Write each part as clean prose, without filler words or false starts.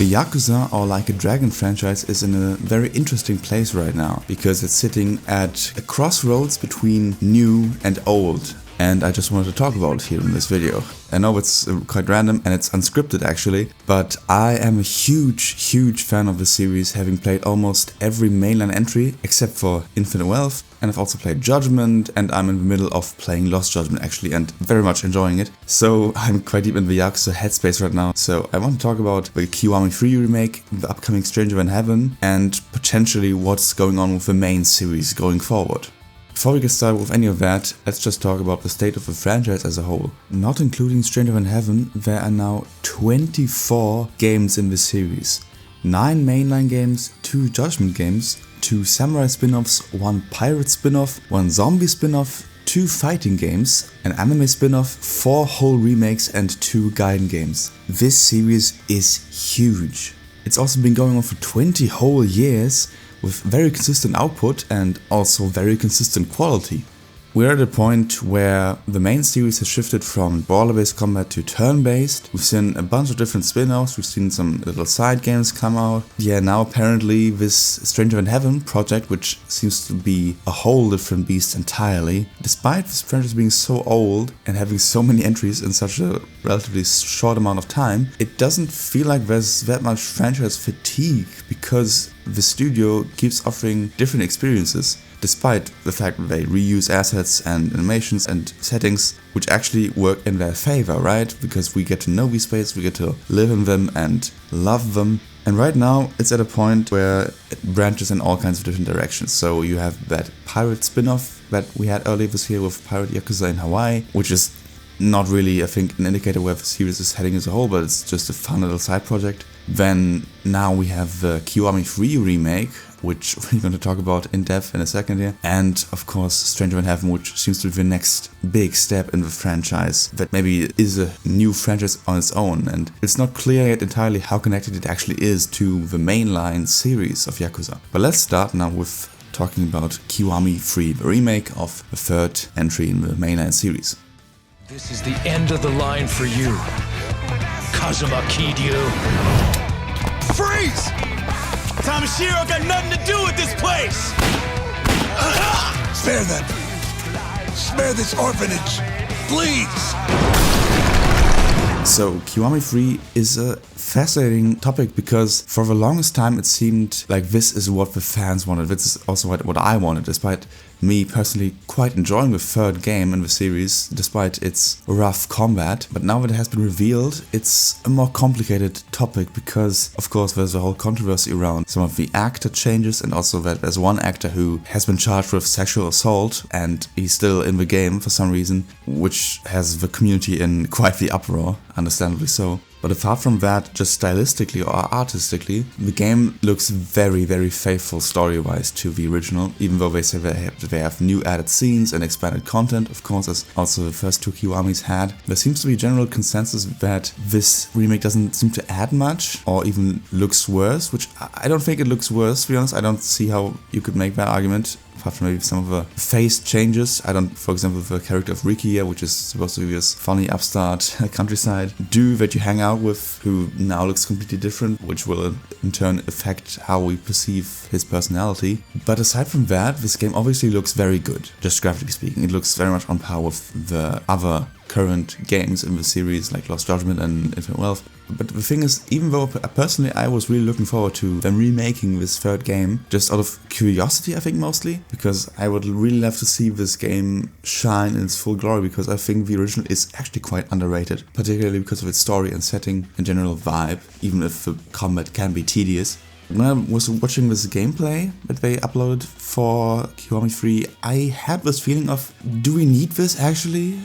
The Yakuza or Like a Dragon franchise is in a very interesting place right now because it's sitting at a crossroads between new and old. And I just wanted to talk about it here in this video. I know it's quite random and it's unscripted actually, but I am a huge fan of the series, having played almost every mainline entry except for Infinite Wealth, and I've also played Judgment, and I'm in the middle of playing Lost Judgment actually and very much enjoying it. So I'm quite deep in the Yakuza headspace right now, so I want to talk about the Kiwami 3 remake, the upcoming Stranger Than Heaven, and potentially what's going on with the main series going forward. Before we get started with any of that, let's just talk about the state of the franchise as a whole. Not including Stranger Than Heaven, there are now 24 games in the series. 9 mainline games, 2 Judgment games, 2 Samurai spin-offs, 1 Pirate spin-off, 1 Zombie spin-off, 2 fighting games, an anime spin-off, 4 whole remakes and 2 Gaiden games. This series is huge. It's also been going on for 20 whole years, with very consistent output and also very consistent quality. We're at a point where the main series has shifted from brawler-based combat to turn-based. We've seen a bunch of different spin-offs, we've seen some little side games come out. Yeah, now apparently this Stranger Than Heaven project, which seems to be a whole different beast entirely. Despite this franchise being so old and having so many entries in such a relatively short amount of time, it doesn't feel like there's that much franchise fatigue because the studio keeps offering different experiences, despite the fact that they reuse assets and animations and settings which actually work in their favor, right? Because we get to know these spaces, we get to live in them and love them. And right now it's at a point where it branches in all kinds of different directions. So you have that pirate spin-off that we had earlier this year with Pirate Yakuza in Hawaii, which is not really, I think, an indicator where the series is heading as a whole, but it's just a fun little side project. Then now we have the Kiwami 3 remake, which we're going to talk about in depth in a second here. And of course Stranger Than Heaven, which seems to be the next big step in the franchise that maybe is a new franchise on its own. And it's not clear yet entirely how connected it actually is to the mainline series of Yakuza. But let's start now with talking about Kiwami 3, the remake of the third entry in the mainline series. This is the end of the line for you, Kazuma Kiryu. Freeze! Tamashiro got nothing to do with this place! Spare them! Spare this orphanage! Please! So, Kiwami 3 is a fascinating topic because for the longest time it seemed like this is what the fans wanted. This is also what I wanted, despite me personally quite enjoying the third game in the series, despite its rough combat. But now that it has been revealed, it's a more complicated topic because, of course, there's a whole controversy around some of the actor changes, and also that there's one actor who has been charged with sexual assault and he's still in the game for some reason, which has the community in quite the uproar, understandably so. But apart from that, just stylistically or artistically, the game looks very faithful story-wise to the original, even though they say they have new added scenes and expanded content, of course, as also the first 2 Kiwamis had. There seems to be general consensus that this remake doesn't seem to add much, or even looks worse, which I don't think it looks worse, to be honest. I don't see how you could make that argument. Apart from maybe some of the face changes. For example, the character of Rikiya, which is supposed to be this funny upstart countryside dude that you hang out with, who now looks completely different, which will in turn affect how we perceive his personality. But aside from that, this game obviously looks very good, just graphically speaking. It looks very much on par with the other current games in the series, like Lost Judgment and Infinite Wealth. But the thing is, even though personally I was really looking forward to them remaking this third game, just out of curiosity I think mostly, because I would really love to see this game shine in its full glory, because I think the original is actually quite underrated, particularly because of its story and setting and general vibe, even if the combat can be tedious. When I was watching this gameplay that they uploaded for Kiwami 3, I had this feeling of, do we need this actually?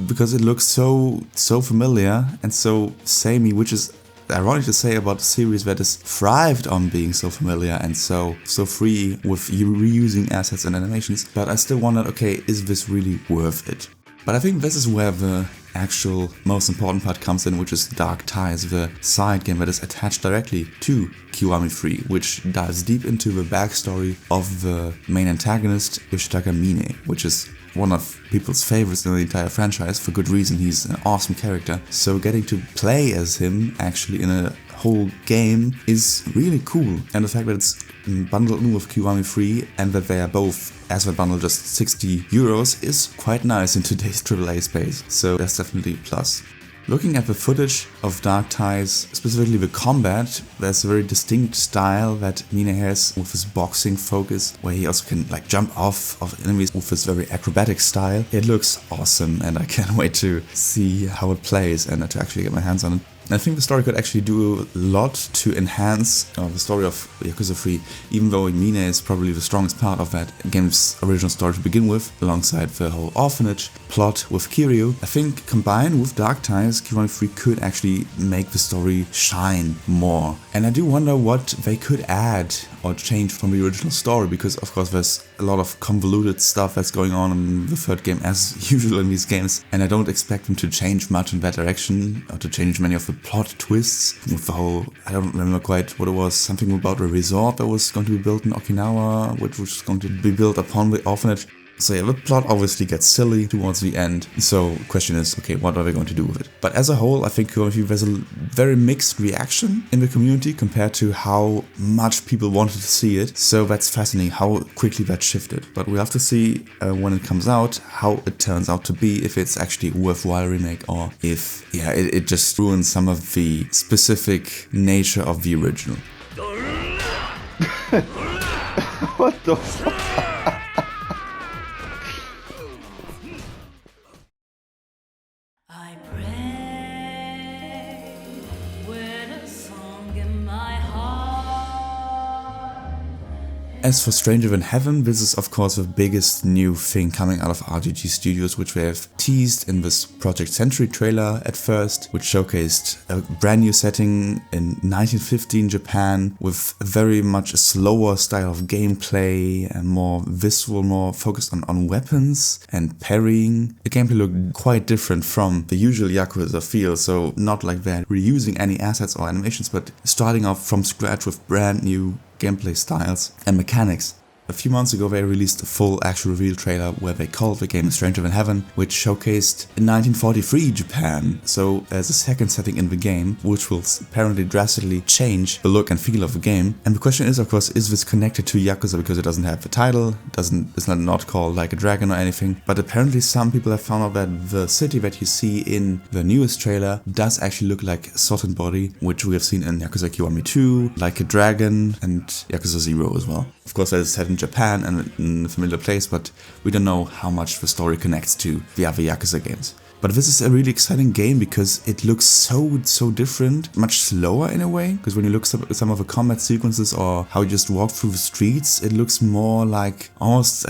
Because it looks so familiar and so samey, which is ironic to say about a series that is thrived on being so familiar and so free with reusing assets and animations. But I still wondered, okay, is this really worth it? But I think this is where the actual most important part comes in, which is Dark Ties, the side game that is attached directly to Kiwami 3, which dives deep into the backstory of the main antagonist, Yoshitaka Mine, which is one of people's favorites in the entire franchise, for good reason. He's an awesome character, so getting to play as him actually in a whole game is really cool. And the fact that it's bundled in with Kiwami free and that they are both as a bundle just 60 euros is quite nice in today's AAA space. So that's definitely a plus. Looking at the footage of Dark Ties, specifically the combat, there's a very distinct style that Mina has with his boxing focus, where he also can like jump off of enemies with his very acrobatic style. It looks awesome and I can't wait to see how it plays and to actually get my hands on it. I think the story could actually do a lot to enhance the story of Yakuza 3, even though Mine is probably the strongest part of that game's original story to begin with, alongside the whole orphanage plot with Kiryu. I think combined with Dark Ties, Kiwami 3 could actually make the story shine more. And I do wonder what they could add or change from the original story, because of course there's a lot of convoluted stuff that's going on in the third game as usual in these games, and I don't expect them to change much in that direction or to change many of the plot twists with the whole, I don't remember quite what it was, something about a resort that was going to be built in Okinawa, which was going to be built upon the orphanage. So yeah, the plot obviously gets silly towards the end, so the question is, okay, what are they going to do with it? But as a whole, I think there's a very mixed reaction in the community compared to how much people wanted to see it, so that's fascinating how quickly that shifted. But we'll have to see when it comes out, how it turns out to be, if it's actually a worthwhile remake or if, yeah, it just ruins some of the specific nature of the original. What the fuck? As for Stranger Than Heaven, this is of course the biggest new thing coming out of RGG Studios, which we have teased in this Project Century trailer at first, which showcased a brand new setting in 1915 Japan with very much a slower style of gameplay and more visual, more focused on weapons and parrying. The gameplay looked quite different from the usual Yakuza feel, so not like they're reusing any assets or animations, but starting off from scratch with brand new gameplay styles and mechanics. A few months ago they released a full actual reveal trailer where they called the game Stranger Than Heaven, which showcased in 1943 Japan, so there's a second setting in the game which will apparently drastically change the look and feel of the game. And the question is, of course, is this connected to Yakuza because it doesn't have the title, it's not called Like a Dragon or anything, but apparently some people have found out that the city that you see in the newest trailer does actually look like Salt and Body, which we have seen in Yakuza Kiwami 2, Like a Dragon and Yakuza 0 as well. Of course, that is set in Japan and in a familiar place, but we don't know how much the story connects to the other Yakuza games. But this is a really exciting game because it looks so different, much slower in a way, because when you look at some of the combat sequences or how you just walk through the streets, it looks more like almost,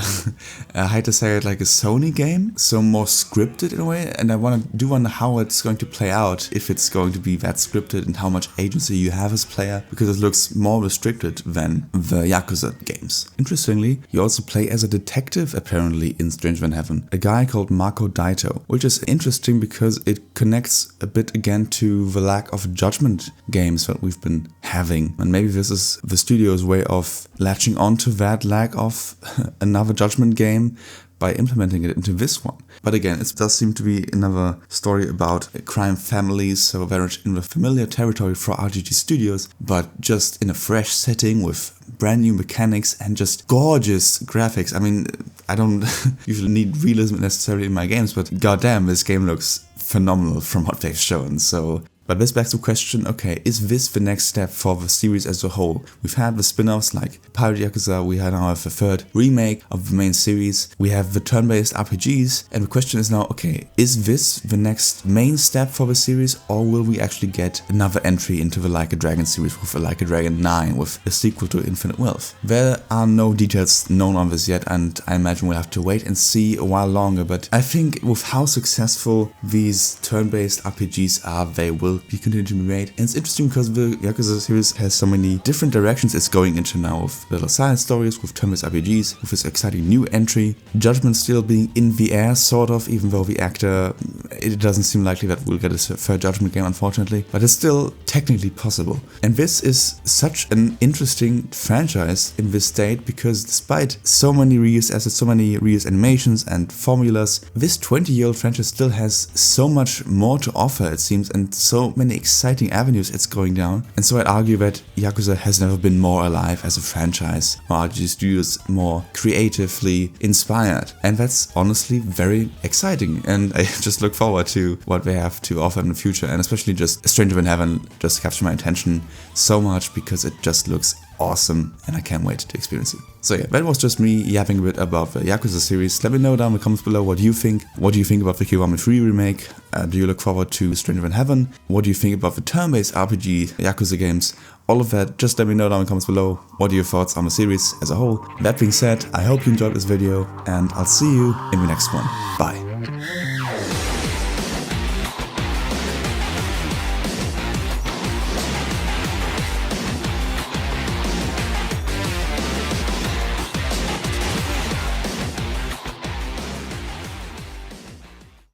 I hate to say it, like a Sony game, so more scripted in a way, and I do wonder how it's going to play out, if it's going to be that scripted and how much agency you have as a player, because it looks more restricted than the Yakuza games. Interestingly, you also play as a detective apparently in Stranger Than Heaven, a guy called Mako Daito, which is interesting because it connects a bit again to the lack of Judgment games that we've been having, and maybe this is the studio's way of latching onto that lack of another Judgment game by implementing it into this one. But again, it does seem to be another story about crime families, so very much in the familiar territory for RGG Studios, but just in a fresh setting with brand new mechanics and just gorgeous graphics. I mean, I don't usually need realism necessarily in my games, but goddamn, this game looks phenomenal from what they've shown. So, but this begs the question, okay, is this the next step for the series as a whole? We've had the spin-offs like Pirate Yakuza, we had now the third remake of the main series, we have the turn-based RPGs, and the question is now, okay, is this the next main step for the series, or will we actually get another entry into the Like a Dragon series with a Like a Dragon 9, with a sequel to Infinite Wealth? There are no details known on this yet, and I imagine we'll have to wait and see a while longer, but I think with how successful these turn-based RPGs are, they will be continued to be made. And it's interesting because the Yakuza series has so many different directions it's going into now, with little side stories, with turn-based RPGs, with this exciting new entry, Judgment still being in the air sort of, even though the actor, it doesn't seem likely that we'll get a third Judgment game unfortunately, but it's still technically possible. And this is such an interesting franchise in this state, because despite so many reused assets, so many reused animations and formulas, this 20-year-old franchise still has so much more to offer, it seems, and so so many exciting avenues it's going down. And so I'd argue that Yakuza has never been more alive as a franchise, or RPG Studios more creatively inspired. And that's honestly very exciting, and I just look forward to what they have to offer in the future, and especially just Stranger Than Heaven just captured my attention so much because it just looks awesome and I can't wait to experience it. So yeah, that was just me yapping a bit about the Yakuza series. Let me know down in the comments below what you think. What do you think about the Kiwami 3 remake? Do you look forward to Stranger Than Heaven? What do you think about the turn-based RPG Yakuza games? All of that, just let me know down in the comments below. What are your thoughts on the series as a whole? That being said, I hope you enjoyed this video and I'll see you in the next one. Bye.